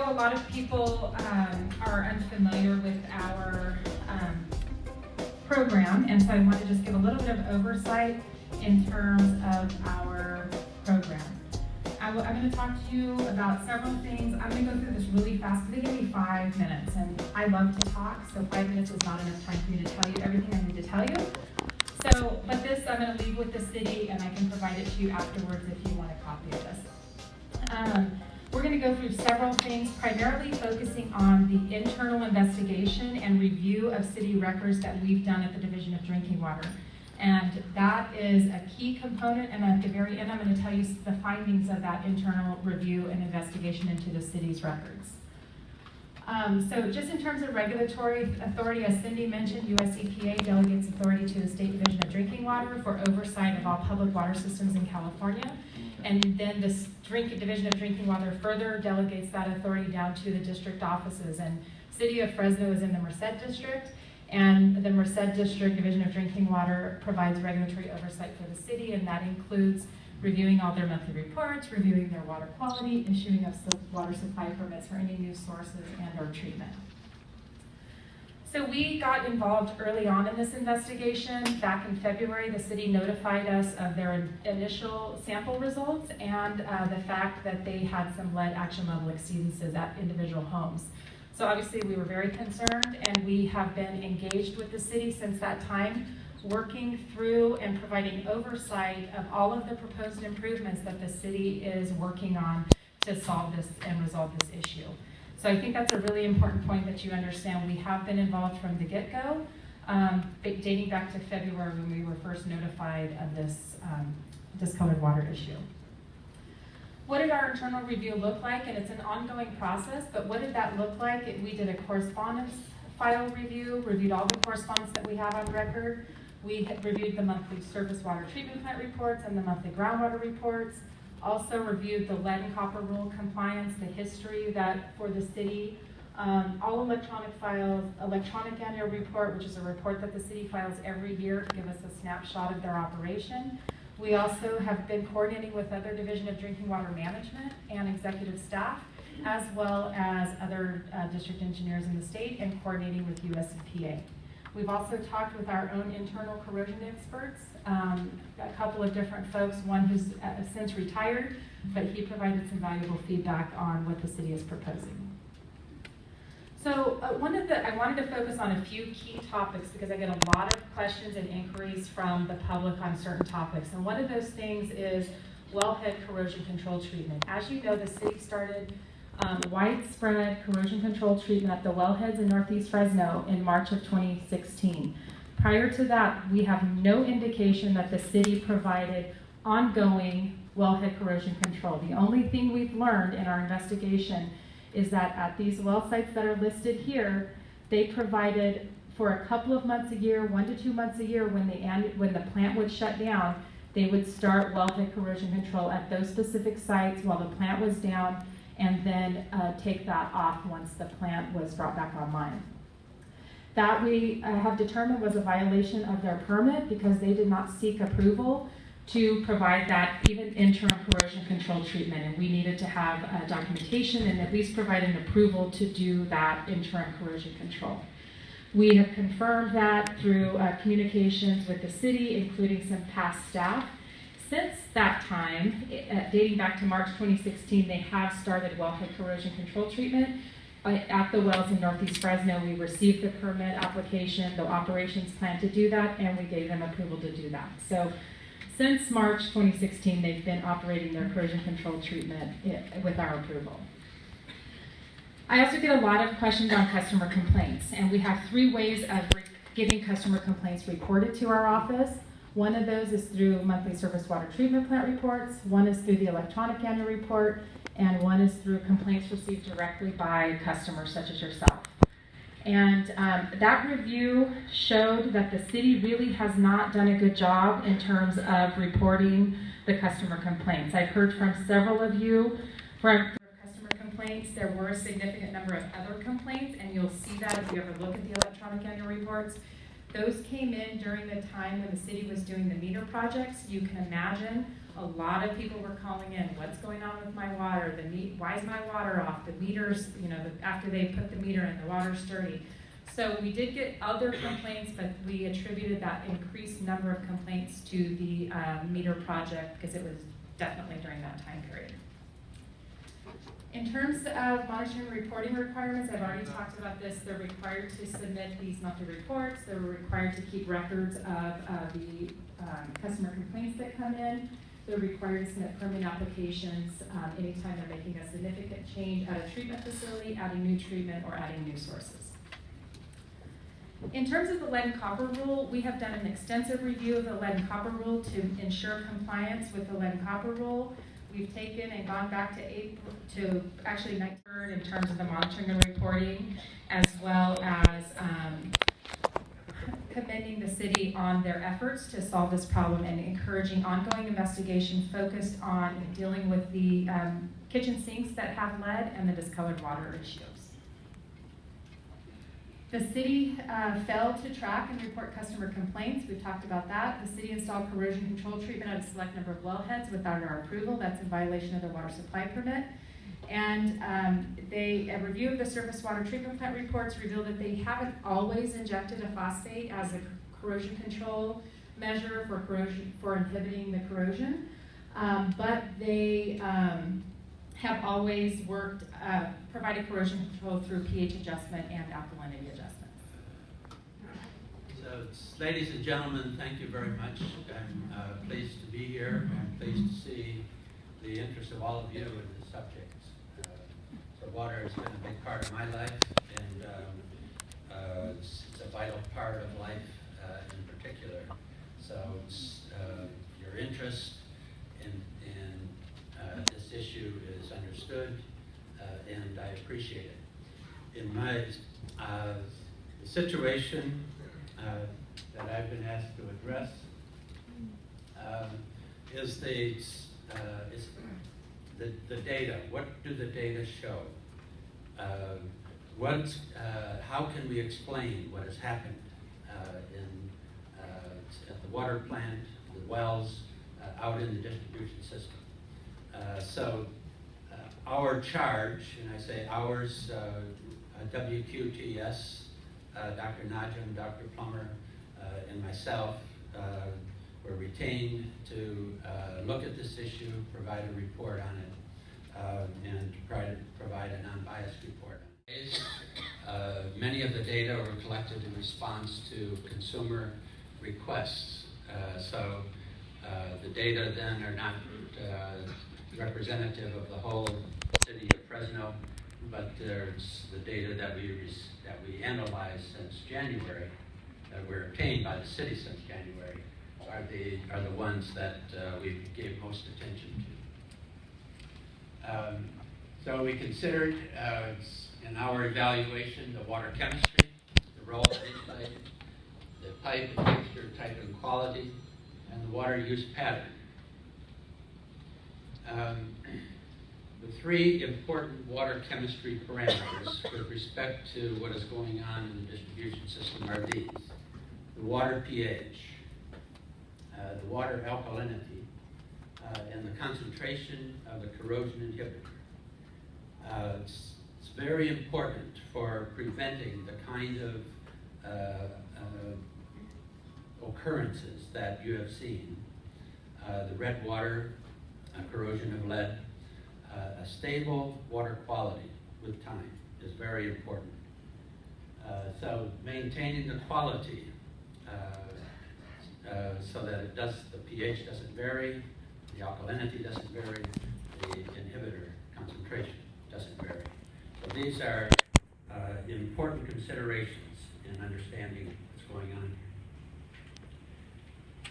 a lot of people are unfamiliar with our program, and so I want to just give a little bit of oversight in terms of our program. I'm going to talk to you about several things. I'm going to go through this really fast because they give me 5 minutes, and I love to talk, so 5 minutes is not enough time for me to tell you everything I need to tell you. So, but this I'm going to leave with the city, and I can provide it to you afterwards if you want a copy of this. We're going to go through several things, primarily focusing on the internal investigation and review of city records that we've done at the Division of Drinking Water. And that is a key component, and at the very end I'm going to tell you the findings of that internal review and investigation into the city's records. So just in terms of regulatory authority, as Cindy mentioned, US EPA delegates authority to the State Division of Drinking Water for oversight of all public water systems in California. And then the Division of Drinking Water further delegates that authority down to the district offices. And City of Fresno is in the Merced District, and the Merced District Division of Drinking Water provides regulatory oversight for the city, and that includes reviewing all their monthly reports, reviewing their water quality, issuing of water supply permits for any new sources and or treatment. So we got involved early on in this investigation. Back in February, the city notified us of their initial sample results and the fact that they had some lead action level exceedances at individual homes. So obviously we were very concerned, and we have been engaged with the city since that time, working through and providing oversight of all of the proposed improvements that the city is working on to solve this and resolve this issue. So I think that's a really important point that you understand. We have been involved from the get-go, dating back to February when we were first notified of this discolored water issue. What did our internal review look like? And it's an ongoing process, but what did that look like? We did a correspondence file review, reviewed all the correspondence that we have on record. We had reviewed the monthly surface water treatment plant reports and the monthly groundwater reports. Also reviewed the lead and copper rule compliance, the history that for the city, all electronic files, electronic annual report, which is a report that the city files every year to give us a snapshot of their operation. We also have been coordinating with other Division of Drinking Water Management and executive staff, as well as other district engineers in the state, and coordinating with US EPA. We've also talked with our own internal corrosion experts, a couple of different folks, one who's since retired, but he provided some valuable feedback on what the city is proposing. So I wanted to focus on a few key topics because I get a lot of questions and inquiries from the public on certain topics. And one of those things is wellhead corrosion control treatment. As you know, the city started widespread corrosion control treatment at the wellheads in Northeast Fresno in March of 2016. Prior to that, we have no indication that the city provided ongoing wellhead corrosion control. The only thing we've learned in our investigation is that at these well sites that are listed here, they provided for a couple of months a year, 1 to 2 months a year, when the plant would shut down, they would start wellhead corrosion control at those specific sites while the plant was down, and then take that off once the plant was brought back online. That we have determined was a violation of their permit because they did not seek approval to provide that even interim corrosion control treatment, and we needed to have documentation and at least provide an approval to do that interim corrosion control. We have confirmed that through communications with the city, including some past staff. Since that time, dating back to March 2016, they have started wellhead corrosion control treatment at the wells in Northeast Fresno. We received the permit application, the operations plan to do that, and we gave them approval to do that. So since March 2016, they've been operating their corrosion control treatment with our approval. I also get a lot of questions on customer complaints, and we have 3 ways of getting customer complaints reported to our office. One of those is through monthly surface water treatment plant reports, one is through the electronic annual report, and one is through complaints received directly by customers such as yourself. And that review showed that the city really has not done a good job in terms of reporting the customer complaints. I've heard from several of you from customer complaints. There were a significant number of other complaints, and you'll see that if you ever look at the electronic annual reports. Those came in during the time when the city was doing the meter projects. You can imagine a lot of people were calling in, what's going on with my water? Why is my water off? The meters, after they put the meter in, the water's dirty. So we did get other complaints, but we attributed that increased number of complaints to the meter project because it was definitely during that time period. In terms of monitoring and reporting requirements, I've already talked about this. They're required to submit these monthly reports. They're required to keep records of the customer complaints that come in. They're required to submit permit applications anytime they're making a significant change at a treatment facility, adding new treatment, or adding new sources. In terms of the lead and copper rule, we have done an extensive review of the lead and copper rule to ensure compliance with the lead and copper rule. We've taken and gone back to actually 19th in terms of the monitoring and reporting, as well as commending the city on their efforts to solve this problem and encouraging ongoing investigation focused on dealing with the kitchen sinks that have lead and the discolored water issues. The city failed to track and report customer complaints. We've talked about that. The city installed corrosion control treatment at a select number of wellheads without our approval. That's in violation of the water supply permit. And a review of the surface water treatment plant reports revealed that they haven't always injected a phosphate as a corrosion control measure for inhibiting the corrosion, but they have always provided corrosion control through pH adjustment and alkalinity adjustments. So, ladies and gentlemen, thank you very much. I'm pleased to be here. I'm pleased to see the interest of all of you in this subject. So water has been a big part of my life, and it's a vital part of life in particular. So your interest in this issue is understood, and I appreciate it. In my the situation that I've been asked to address is the data. What do the data show? How can we explain what has happened at the water plant, the wells, out in the distribution system? Our charge, and I say ours, WQTS, Dr. Najim, Dr. Plummer, and myself, were retained to look at this issue, provide a report on it, and provide a non-biased report. Many of the data were collected in response to consumer requests. The data then are not representative of the whole city of Fresno, but there's the data that we analyzed since January, that were obtained by the city since January, are the ones that we gave most attention to. So we considered in our evaluation the water chemistry, the role that it played, the pipe, texture, type, and quality, and the water use pattern. The three important water chemistry parameters with respect to what is going on in the distribution system are these: the water pH, the water alkalinity, and the concentration of the corrosion inhibitor. It's very important for preventing the kind of occurrences that you have seen. The red water, corrosion of lead, a stable water quality with time is very important. So maintaining the quality so that the pH doesn't vary, the alkalinity doesn't vary, the inhibitor concentration doesn't vary. So these are important considerations in understanding what's going on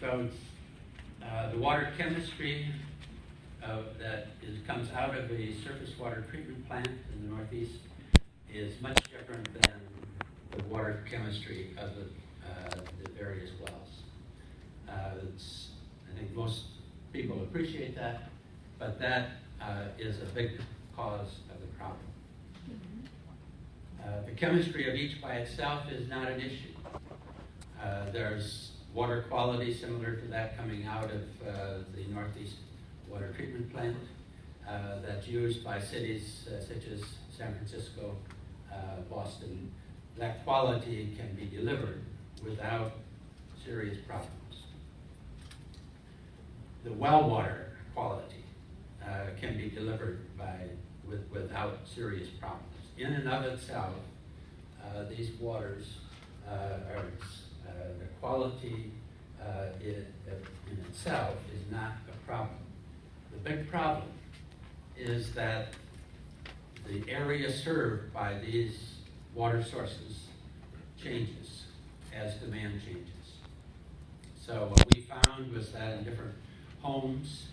here. So the water chemistry that comes out of a surface water treatment plant in the Northeast is much different than the water chemistry of the various wells. I think most people appreciate that, but that is a big cause of the problem. The chemistry of each by itself is not an issue. There's water quality similar to that coming out of the Northeast Water Treatment Plant that's used by cities such as San Francisco, Boston. That quality can be delivered without serious problems. The well water quality can be delivered without serious problems. In and of itself, these waters the quality in itself is not a problem. The big problem is that the area served by these water sources changes as demand changes. So what we found was that in different homes,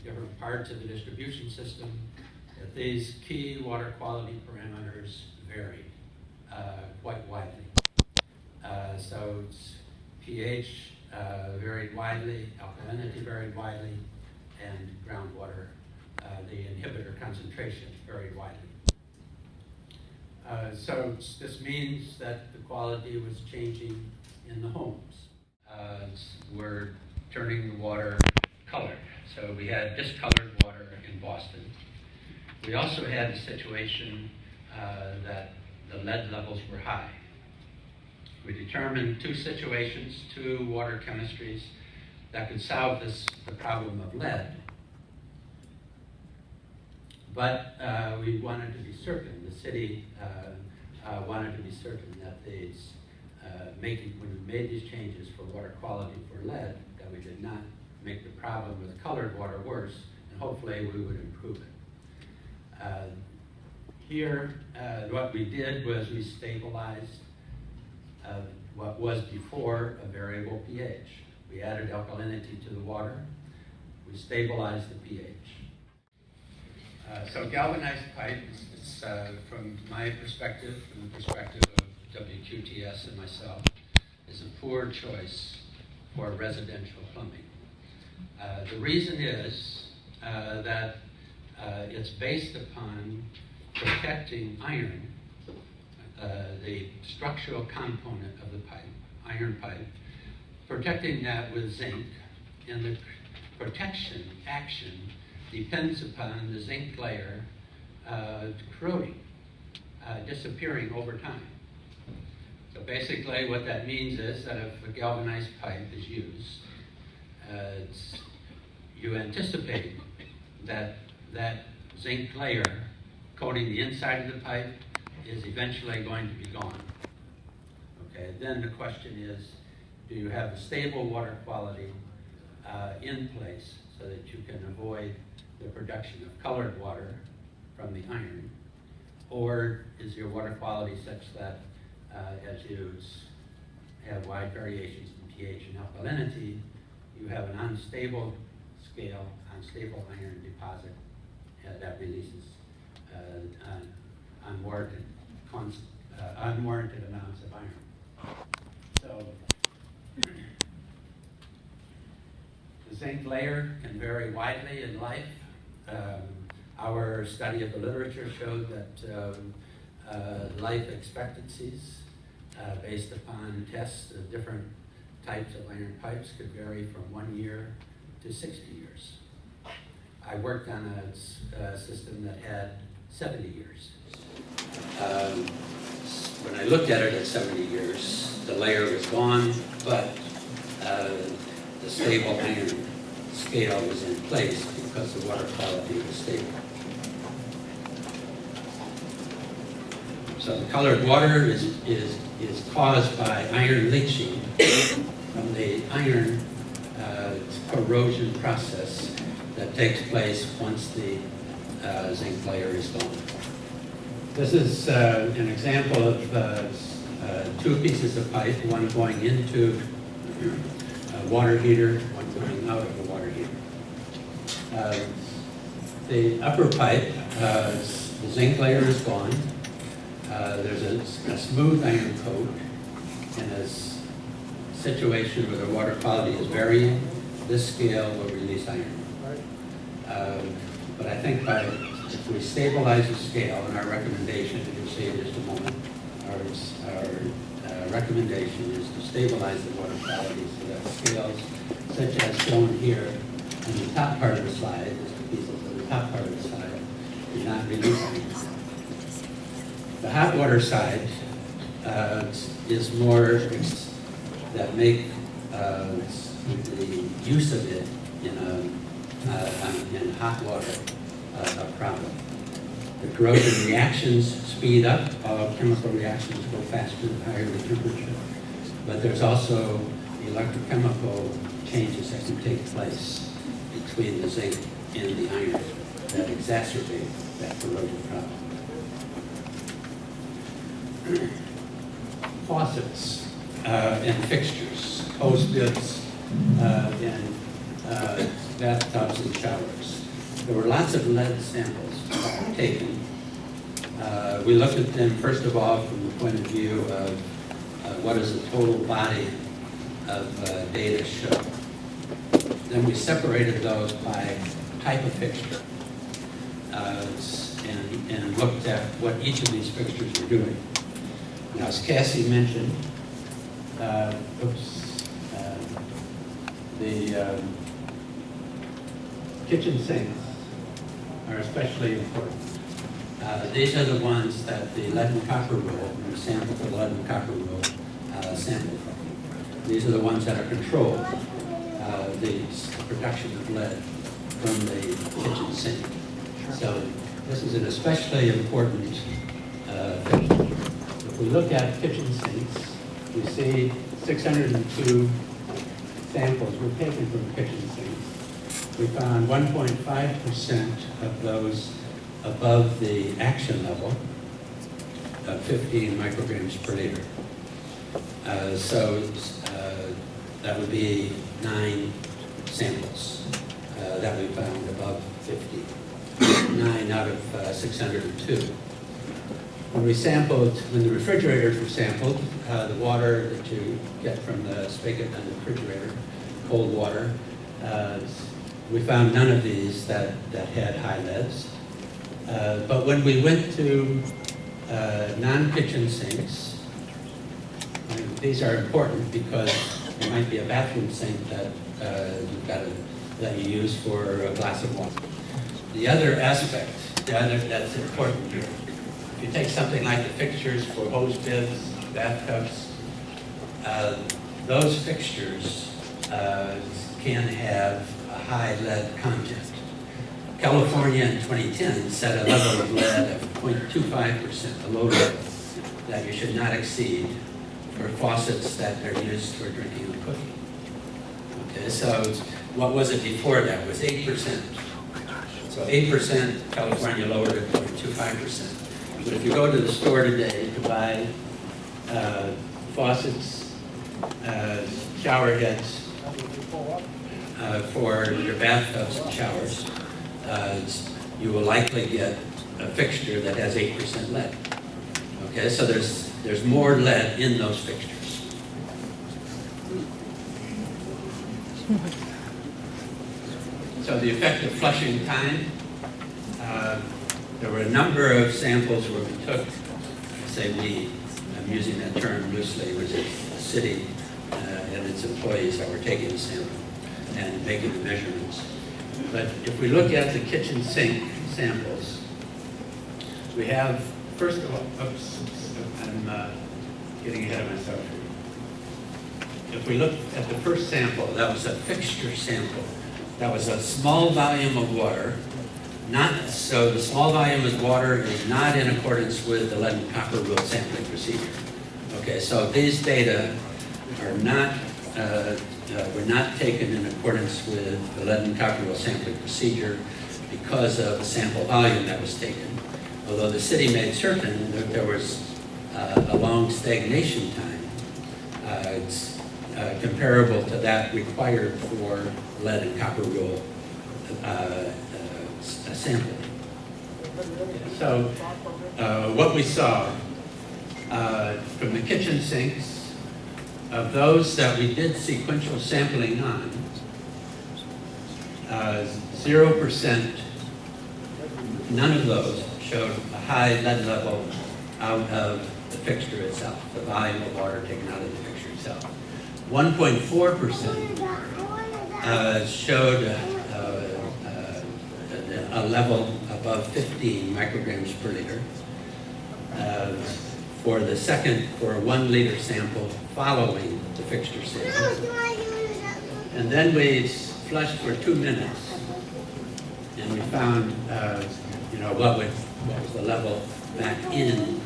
different parts of the distribution system, that these key water quality parameters vary quite widely. So it's pH varied widely, alkalinity varied widely, and groundwater, the inhibitor concentration varied widely. So this means that the quality was changing in the homes. We're turning the water colored. So we had discolored water in Boston. We also had a situation that the lead levels were high. We determined two situations, two water chemistries that could solve the problem of lead. But we wanted to be certain, the city wanted to be certain that these, when we made these changes for water quality for lead, that we did not make the problem with colored water worse, and hopefully we would improve it. Here, what we did was we stabilized what was before a variable pH. We added alkalinity to the water. We stabilized the pH. So galvanized pipe, from my perspective, from the perspective of WQTS and myself, is a poor choice for residential plumbing. The reason is that it's based upon protecting iron, the structural component of the pipe, iron pipe, protecting that with zinc, and the protection action depends upon the zinc layer corroding, disappearing over time. So basically what that means is that if a galvanized pipe is used, you anticipate that that zinc layer coating the inside of the pipe is eventually going to be gone. Okay, then the question is, do you have a stable water quality in place so that you can avoid the production of colored water from the iron? Or is your water quality such that as you have wide variations in pH and alkalinity, you have an unstable scale, unstable iron deposit that releases unwarranted amounts of iron. So the zinc layer can vary widely in life. Our study of the literature showed that life expectancies based upon tests of different types of iron pipes could vary from 1 year to 60 years. I worked on a system that had 70 years. When I looked at it at 70 years, the layer was gone, but the stable iron scale was in place because the water quality was stable. So the colored water is caused by iron leaching from the iron corrosion process that takes place once the zinc layer is gone. This is an example of two pieces of pipe, one going into a water heater, one going out of a water heater. The upper pipe, the zinc layer is gone. There's a smooth iron coat in a situation where the water quality is varying. This scale will release iron. But I think if we stabilize the scale, and our recommendation, as you'll see in just a moment, our recommendation is to stabilize the water quality so that scales such as shown here on the top part of the slide, just the pieces of the top part of the slide, do not release any. The hot water side is more that make the use of it in hot water a problem. The corrosion reactions speed up. All chemical reactions go faster the higher the temperature. But there's also electrochemical changes that can take place between the zinc and the iron that exacerbate that corrosion problem. Faucets and fixtures, hose bibs, and bathtubs and showers. There were lots of lead samples taken. We looked at them, first of all, from the point of view of what does the total body of data show. Then we separated those by type of fixture and looked at what each of these fixtures were doing. Now, as Cassie mentioned, the kitchen sinks are especially important. These are the ones that the lead and copper rule, we sampled the lead and copper rule sample from. These are the ones that are controlled, the production of lead from the kitchen sink. So this is an especially important fixture. If we look at kitchen sinks, we see 602 samples were taken from kitchen sinks. We found 1.5% of those above the action level of 15 micrograms per liter. That would be 9 samples that we found above 50. 9 out of 602. When the refrigerators were sampled, the water that you get from the spigot on the refrigerator, cold water, we found none of these that had high leads. But when we went to non-kitchen sinks, these are important because there might be a bathroom sink that you use for a glass of water. The other aspect that's important here, if you take something like the fixtures for hose bibs, bathtubs, those fixtures can have a high lead content. California in 2010 set a level of lead of 0.25%, a low level, that you should not exceed for faucets that are used for drinking and cooking. Okay, so what was it before that? It was 8%. So 8%, California lowered it to 0.25%. But if you go to the store today to buy faucets, shower heads for your bathtubs and showers, you will likely get a fixture that has 8% lead. Okay, so there's more lead in those fixtures. So the effect of flushing time, there were a number of samples where we took, I'm using that term loosely, it was a city and its employees that were taking the sample and making the measurements. But if we look at the kitchen sink samples, we have, first of all, I'm getting ahead of myself here. If we look at the first sample, that was a fixture sample. That was a small volume of water. So the small volume of water is not in accordance with the lead and copper rule sampling procedure. Okay, so these data are not were not taken in accordance with the lead and copper rule sampling procedure because of the sample volume that was taken. Although the city made certain that there was a long stagnation time, it's comparable to that required for lead and copper rule sampling. So what we saw from the kitchen sinks, of those that we did sequential sampling on, 0%, none of those showed a high lead level out of the fixture itself, the volume of water taken out of the fixture itself. 1.4% showed a level above 15 micrograms per liter. For a 1 liter sample following the fixture sample. And then we flushed for 2 minutes, and we found, what was the level back in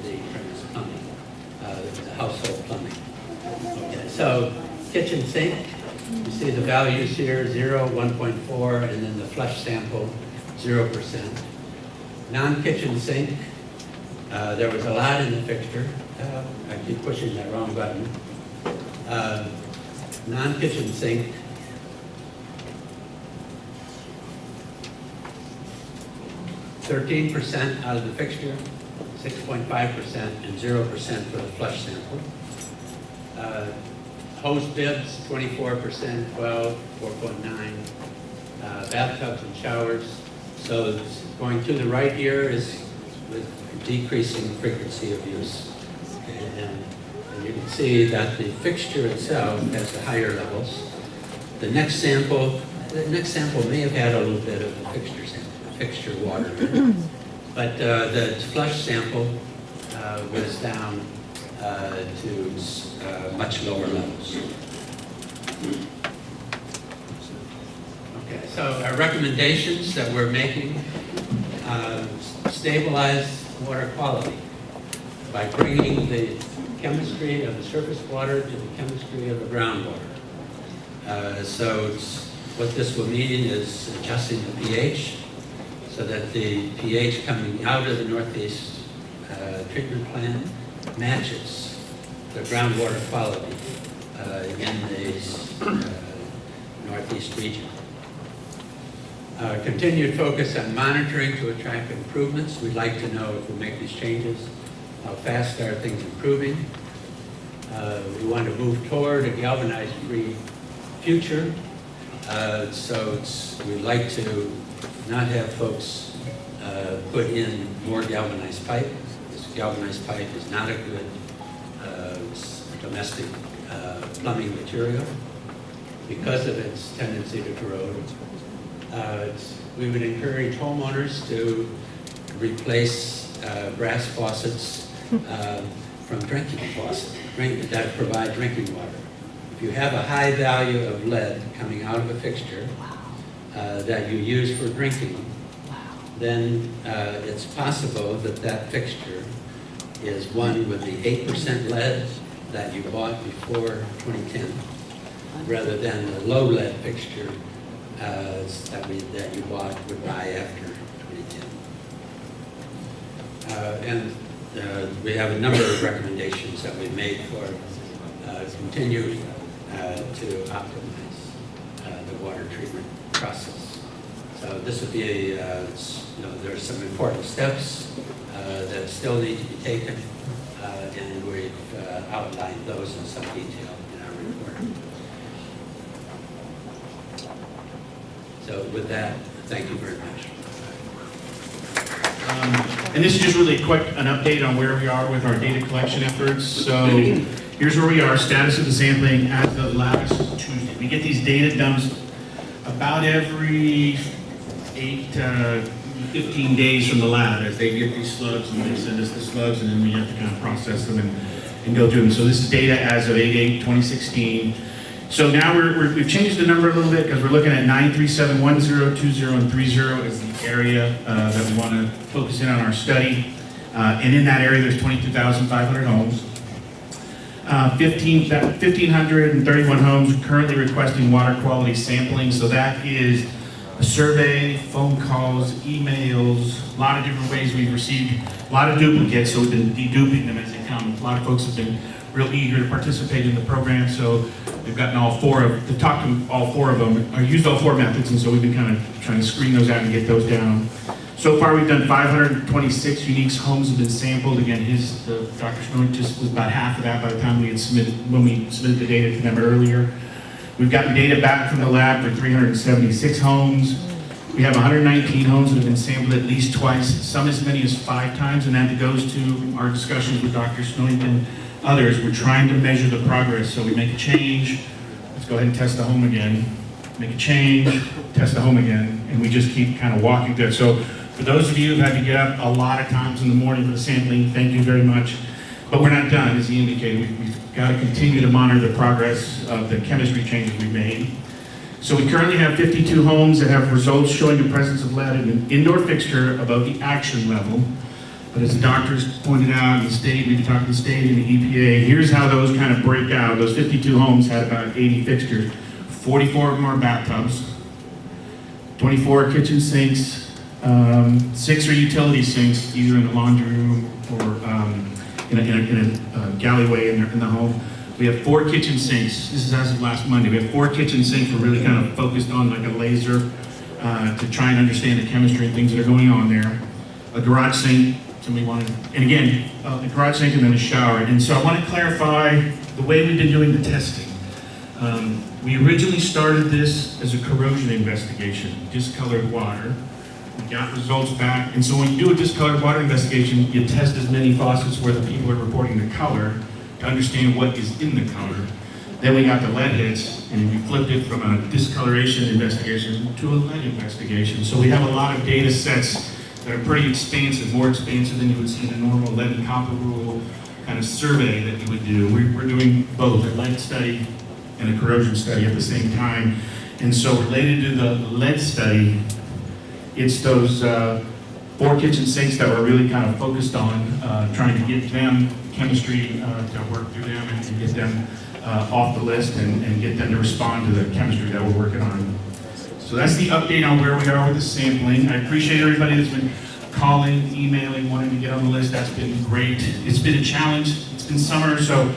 the premise plumbing, the household plumbing. Okay, so kitchen sink, you see the values here, 0, 1.4, and then the flush sample, 0%. Non-kitchen sink, there was a lot in the fixture. I keep pushing that wrong button. Non-kitchen sink, (13% out of the fixture, 6.5%, and 0% for the flush sample. Hose bibs, 24%, 12, 4.9. Bathtubs and showers. So going to the right here is with decreasing frequency of use. Okay, and you can see that the fixture itself has the higher levels. The next sample may have had a little bit of the fixture water in it, but the flush sample was down to much lower levels. Okay, so our recommendations that we're making, stabilize water quality by bringing the chemistry of the surface water to the chemistry of the groundwater. What this will mean is adjusting the pH so that the pH coming out of the Northeast treatment plant matches the groundwater quality in the Northeast region. Continued focus on monitoring to attract improvements. We'd like to know if we make these changes, how fast are things improving. We want to move toward a galvanized-free future. We'd like to not have folks put in more galvanized pipe. This galvanized pipe is not a good domestic plumbing material because of its tendency to corrode. We would encourage homeowners to replace brass faucets from drinking faucets that provide drinking water. If you have a high value of lead coming out of a fixture that you use for drinking, then it's possible that that fixture is one with the 8% lead that you bought before 2010, rather than the low lead fixture that you would buy after 2010. We have a number of recommendations that we've made for continuing to optimize the water treatment process. So this would be there's some important steps that still need to be taken, and we've outlined those in some detail in our report. So with that, thank you very much. And this is just really an update on where we are with our data collection efforts. So here's where we are, status of the sampling as of last Tuesday. We get these data dumps about every 8 to 15 days from the lab as they get these slugs, and they send us the slugs, and then we have to kind of process them and go through them. So this is data as of 8/8/2016. So now we've changed the number a little bit because we're looking at 937, 10, 20, and 30 as the area that we want to focus in on our study. And in that area, there's 22,500 homes. 1,531 homes currently requesting water quality sampling. So that is a survey, phone calls, emails, a lot of different ways. We've received a lot of duplicates, so we've been deduping them as they come. A lot of folks have been real eager to participate in the program, so we've gotten to talk to all four of them, or used all four methods, and so we've been kind of trying to screen those out and get those down. So far, we've done 526 unique homes have been sampled. Again, Dr. Schnoid just was about half of that by the time when we submitted the data to them earlier. We've gotten data back from the lab for 376 homes. We have 119 homes that have been sampled at least twice, some as many as 5 times, and that goes to our discussions with Dr. Snowing and others. We're trying to measure the progress, so we make a change, let's go ahead and test the home again, make a change, test the home again, and we just keep kind of walking through it. So for those of you who had to get up a lot of times in the morning for the sampling, thank you very much. But we're not done, as he indicated. We've got to continue to monitor the progress of the chemistry changes we've made. So we currently have 52 homes that have results showing the presence of lead in an indoor fixture above the action level. But as the doctors pointed out, and the state, we've talked to the state and the EPA, here's how those kind of break out. Those 52 homes had about 80 fixtures. 44 of them are bathtubs, 24 are kitchen sinks, 6 are utility sinks, either in the laundry room or in a galleyway in the home. We have 4 kitchen sinks. This is as of last Monday. We have 4 kitchen sinks. We're really kind of focused on like a laser to try and understand the chemistry and things that are going on there. A garage sink, somebody wanted, and again, a garage sink and then a shower. And so I want to clarify the way we've been doing the testing. We originally started this as a corrosion investigation, discolored water. We got results back, and so when you do a discolored water investigation, you test as many faucets where the people are reporting the color to understand what is in the color. Then we got the lead hits, and we flipped it from a discoloration investigation to a lead investigation. So we have a lot of data sets that are pretty expansive, more expansive than you would see in a normal lead and copper rule kind of survey that you would do. We're doing both a lead study and a corrosion study at the same time. And so related to the lead study, it's those 4 kitchen sinks that we're really kind of focused on, trying to get them chemistry to work through them and get them off the list and get them to respond to the chemistry that we're working on. So that's the update on where we are with the sampling. I appreciate everybody that's been calling, emailing, wanting to get on the list. That's been great. It's been a challenge. It's been summer, so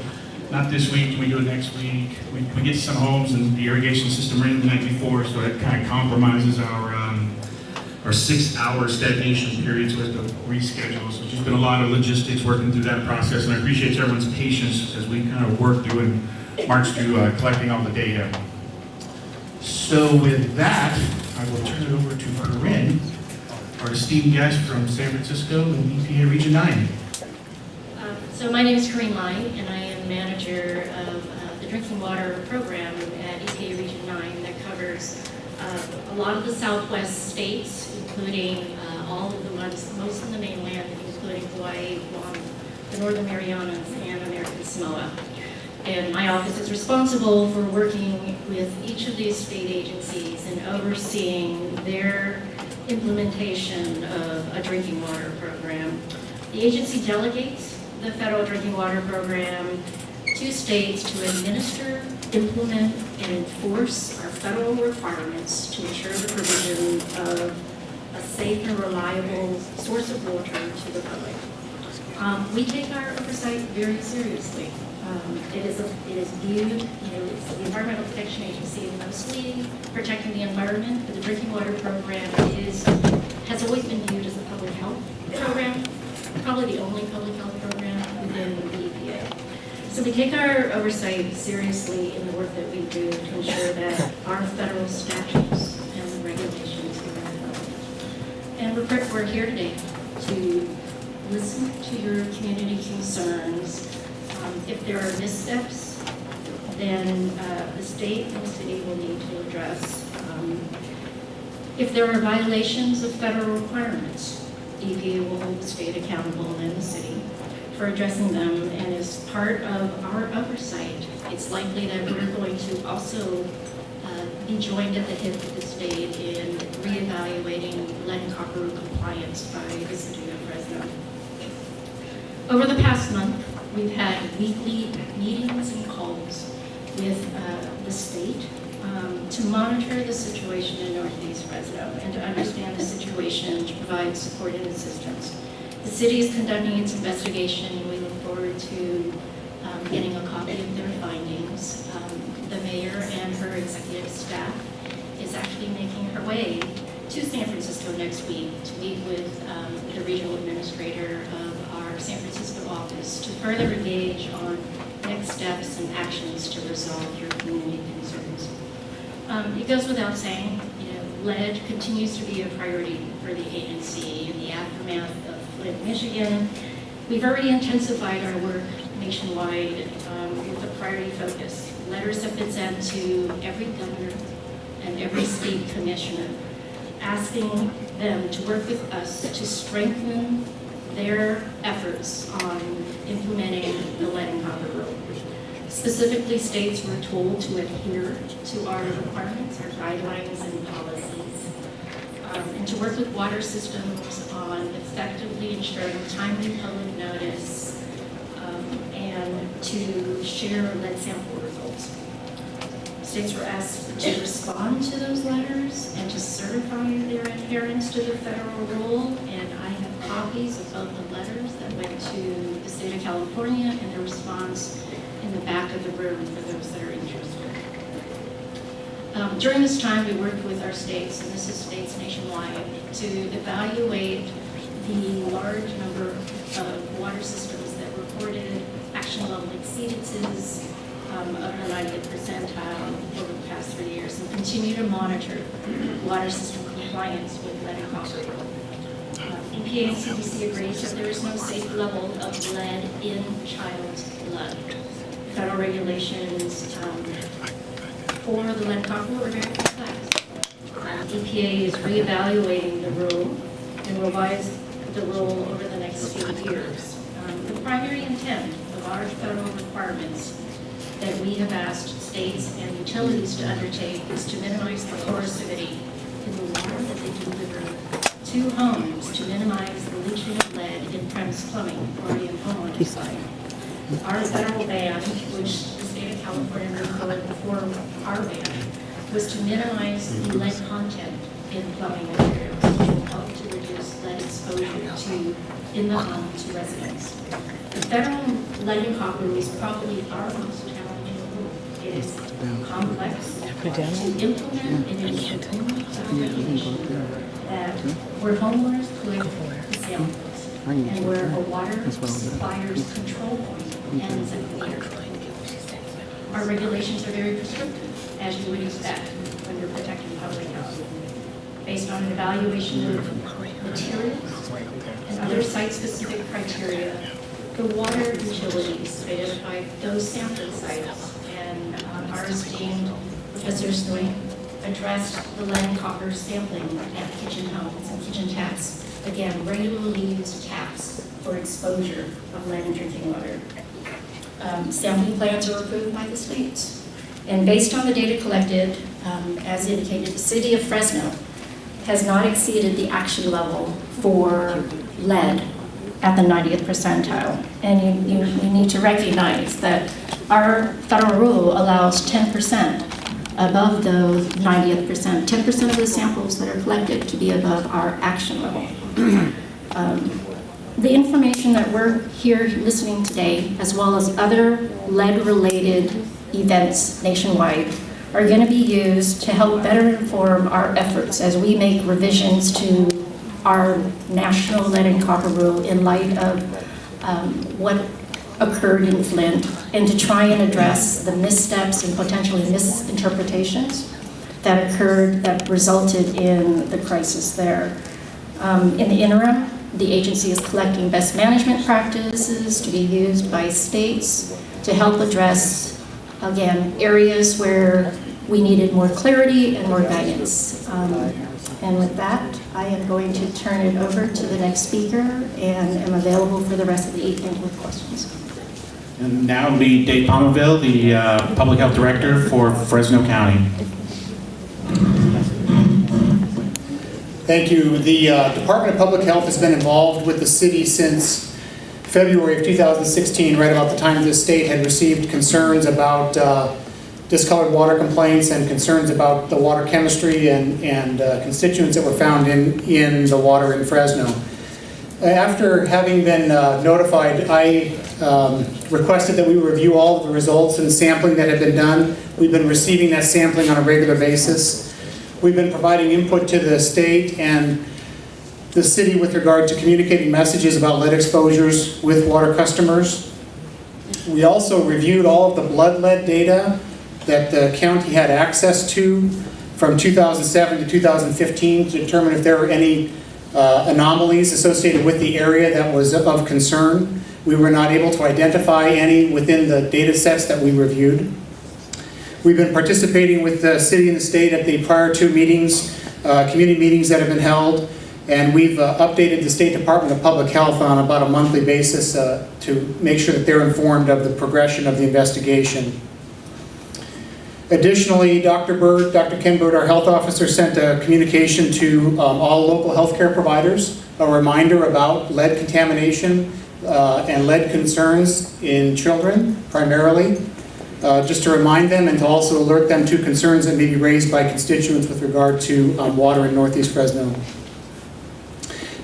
not this week, we do it next week. We get some homes and the irrigation system ran the night before, so that kind of compromises our 6-hour stagnation period, so we have to reschedule. So it's just been a lot of logistics working through that process, and I appreciate everyone's patience as we kind of work through and march through collecting all the data. So with that, I will turn it over to Corinne, our esteemed guest from San Francisco and EPA Region 9. So my name is Corinne Line, and I am manager of the drinking water program at EPA Region 9 that covers a lot of the Southwest states, including all of the ones, most of the mainland, including Hawaii, Guam, the Northern Marianas, and American Samoa. And my office is responsible for working with each of these state agencies and overseeing their implementation of a drinking water program. The agency delegates the federal drinking water program to states to administer, implement, and enforce our federal requirements to ensure the provision of a safe and reliable source of water to the public. We take our oversight very seriously. It is viewed, it's the Environmental Protection Agency is mostly protecting the environment, but the drinking water program has always been viewed as a public health program, probably the only public health program within the EPA. So we take our oversight seriously in the work that we do to ensure that our federal statutes and regulations are upheld. And we're here today to listen to your community concerns. If there are missteps, then the state and the city will need to address. If there are violations of federal requirements, EPA will hold the state accountable and the city for addressing them. And as part of our oversight, it's likely that we're going to also be joined at the hip with the state in reevaluating lead and copper compliance by the city of Fresno. Over the past month, we've had weekly meetings and calls with the state to monitor the situation in Northeast Fresno and to understand the situation and to provide support and assistance. The city is conducting its investigation, and we look forward to getting a copy of their findings. The mayor and her executive staff is actually making her way to San Francisco next week to meet with the regional administrator of our San Francisco office to further engage on next steps and actions to resolve your community concerns. It goes without saying, lead continues to be a priority for the agency in the aftermath of Flint, Michigan. We've already intensified our work nationwide with a priority focus. Letters have been sent to every governor and every state commissioner, asking them to work with us to strengthen their efforts on implementing the lead and copper rule. Specifically, states were told to adhere to our requirements, our guidelines and policies, and to work with water systems on effectively ensuring timely public notice and to share lead sample results. States were asked to respond to those letters and to certify their adherence to the federal rule, and I have copies of both the letters that went to the state of California and the response in the back of the room for those that are interested. During this time, we worked with our states, and this is states nationwide, to evaluate the large number of water systems that reported action level exceedances of the 90th percentile over the past 3 years, and continue to monitor water system compliance with lead and copper. EPA and CDC agrees that there is no safe level of lead in child's blood. Federal regulations for the lead and copper are very complex. EPA is reevaluating the rule and revise the rule over the next few years. The primary intent of our federal requirements that we have asked states and utilities to undertake is to minimize the corrosivity in the water that they deliver to homes, to minimize the leaching of lead in premise plumbing or in homeowner side. Our federal ban, which the state of California moved forward before our ban, was to minimize the lead content in plumbing materials, which will help to reduce lead exposure in the home to residents. The federal lead and copper is probably our most challenging rule. It is complex to implement, and it is the only regulation that where homeowners collect the samples and where a water supplier's control point ends at the meter. Our regulations are very prescriptive, as you would expect when you're protecting public health, based on an evaluation of materials and other site-specific criteria. The water utilities identified those sample sites, and our esteemed Professor Snoy addressed the lead and copper sampling at kitchen homes and kitchen taps. Again, regularly used taps for exposure of lead in drinking water. Sampling plans are approved by the states. And based on the data collected, as indicated, the city of Fresno has not exceeded the action level for lead at the 90th percentile. And you need to recognize that our federal rule allows 10% above those 90th percent, 10% of the samples that are collected to be above our action level. The information that we're here listening today, as well as other lead-related events nationwide, are going to be used to help better inform our efforts as we make revisions to our national lead and copper rule in light of what occurred in Flint, and to try and address the missteps and potentially misinterpretations that occurred that resulted in the crisis there. In the interim, the agency is collecting best management practices to be used by states to help address, again, areas where we needed more clarity and more guidance. And with that, I am going to turn it over to the next speaker and am available for the rest of the evening with questions. And now will be Dave Palmerville, the Public Health Director for Fresno County. Thank you. The Department of Public Health has been involved with the city since February of 2016, right about the time the state had received concerns about discolored water complaints and concerns about the water chemistry and constituents that were found in the water in Fresno. After having been notified, I requested that we review all of the results and sampling that had been done. We've been receiving that sampling on a regular basis. We've been providing input to the state and the city with regard to communicating messages about lead exposures with water customers. We also reviewed all of the blood lead data that the county had access to from 2007 to 2015 to determine if there were any anomalies associated with the area that was of concern. We were not able to identify any within the data sets that we reviewed. We've been participating with the city and the state at the prior two meetings, community meetings that have been held, and we've updated the State Department of Public Health on about a monthly basis to make sure that they're informed of the progression of the investigation. Additionally, Dr. Ken Bird, our health officer, sent a communication to all local healthcare providers, a reminder about lead contamination and lead concerns in children, primarily, just to remind them and to also alert them to concerns that may be raised by constituents with regard to water in Northeast Fresno.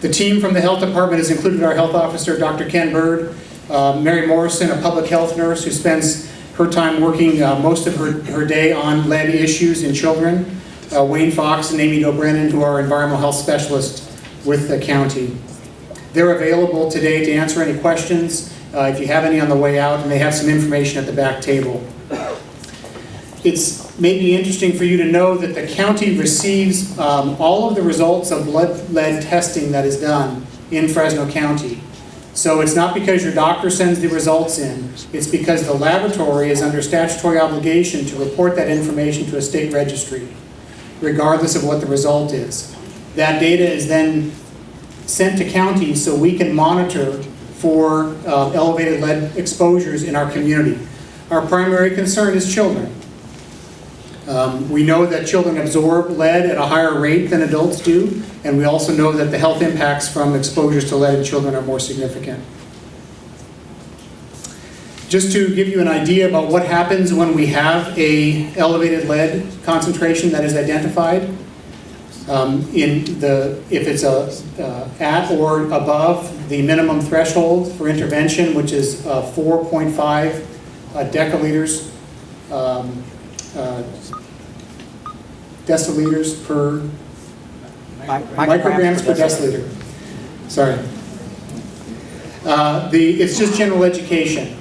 The team from the health department has included our health officer, Dr. Ken Bird, Mary Morrison, a public health nurse who spends her time working most of her day on lead issues in children, Wayne Fox and Amy Dobrennen, who are environmental health specialists with the county. They're available today to answer any questions if you have any on the way out, and they have some information at the back table. It's maybe interesting for you to know that the county receives all of the results of lead testing that is done in Fresno County. So it's not because your doctor sends the results in, it's because the laboratory is under statutory obligation to report that information to a state registry, regardless of what the result is. That data is then sent to counties so we can monitor for elevated lead exposures in our community. Our primary concern is children. We know that children absorb lead at a higher rate than adults do, and we also know that the health impacts from exposures to lead in children are more significant. Just to give you an idea about what happens when we have an elevated lead concentration that is identified, if it's at or above the minimum threshold for intervention, which is 4.5 deciliters per micrograms per deciliter. Sorry. It's just general education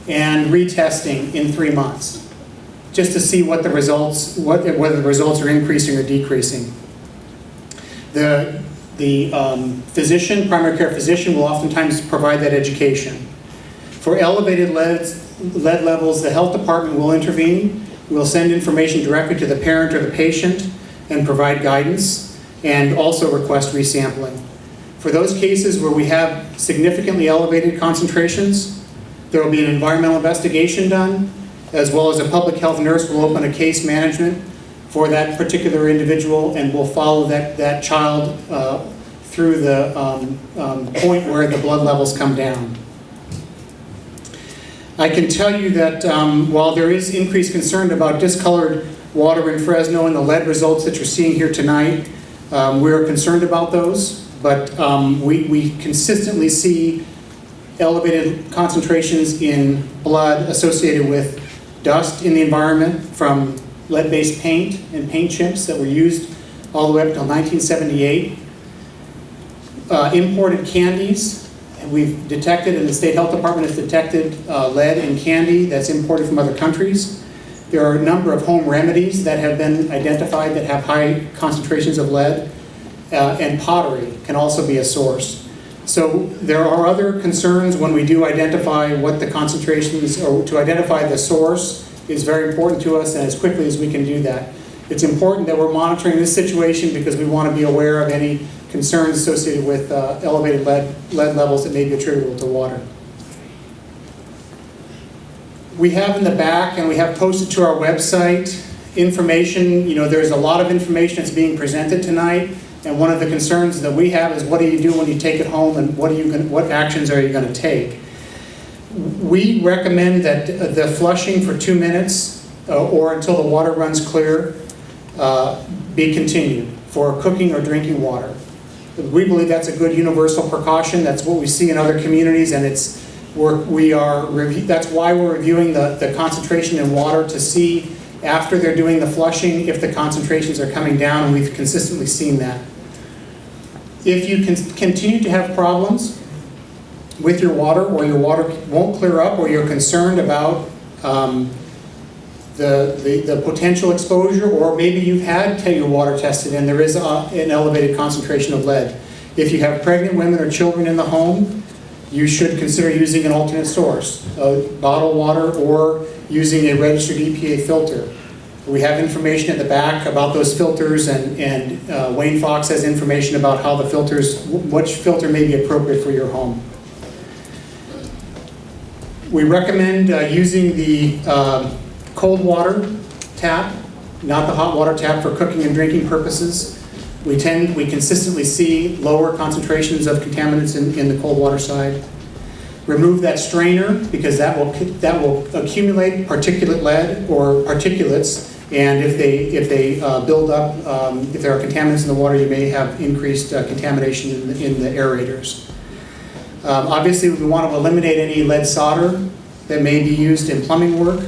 and retesting in 3 months, just to see what the results, whether the results are increasing or decreasing. The physician, primary care physician, will oftentimes provide that education. For elevated lead levels, the health department will intervene. We'll send information directly to the parent or the patient and provide guidance, and also request resampling. For those cases where we have significantly elevated concentrations, there will be an environmental investigation done, as well as a public health nurse will open a case management for that particular individual, and will follow that child through the point where the blood levels come down. I can tell you that while there is increased concern about discolored water in Fresno and the lead results that you're seeing here tonight, we're concerned about those, but we consistently see elevated concentrations in blood associated with dust in the environment from lead-based paint and paint chips that were used all the way up until 1978. Imported candies. We've detected, and the state health department has detected lead in candy that's imported from other countries. There are a number of home remedies that have been identified that have high concentrations of lead, and pottery can also be a source. So there are other concerns when we do identify what the concentrations, or to identify the source is very important to us, and as quickly as we can do that. It's important that we're monitoring this situation because we want to be aware of any concerns associated with elevated lead levels that may be attributable to water. We have in the back, and we have posted to our website, information. There's a lot of information that's being presented tonight, and one of the concerns that we have is what do you do when you take it home, and what actions are you going to take? We recommend that the flushing for 2 minutes or until the water runs clear be continued for cooking or drinking water. We believe that's a good universal precaution. That's what we see in other communities, and that's why we're reviewing the concentration in water to see after they're doing the flushing if the concentrations are coming down, and we've consistently seen that. If you continue to have problems with your water, or your water won't clear up, or you're concerned about the potential exposure, or maybe you've had your water tested and there is an elevated concentration of lead. If you have pregnant women or children in the home, you should consider using an alternate source, bottled water or using a registered EPA filter. We have information at the back about those filters, and Wayne Fox has information about how the filters, which filter may be appropriate for your home. We recommend using the cold water tap, not the hot water tap, for cooking and drinking purposes. We consistently see lower concentrations of contaminants in the cold water side. Remove that strainer, because that will accumulate particulate lead or particulates, and if they build up, if there are contaminants in the water, you may have increased contamination in the aerators. Obviously, we want to eliminate any lead solder that may be used in plumbing work,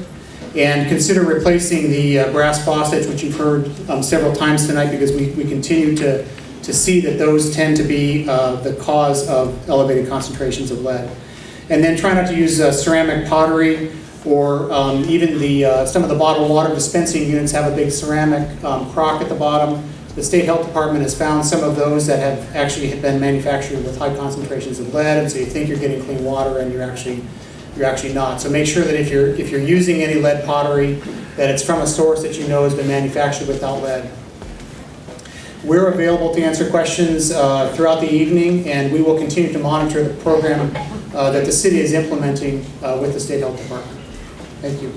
and consider replacing the brass faucets, which you've heard several times tonight, because we continue to see that those tend to be the cause of elevated concentrations of lead. And then try not to use ceramic pottery, or even some of the bottled water dispensing units have a big ceramic crock at the bottom. The State Health Department has found some of those that have actually been manufactured with high concentrations of lead, and so you think you're getting clean water and you're actually not. So make sure that if you're using any lead pottery, that it's from a source that you know has been manufactured without lead. We're available to answer questions throughout the evening, and we will continue to monitor the program that the city is implementing with the State Health Department. Thank you.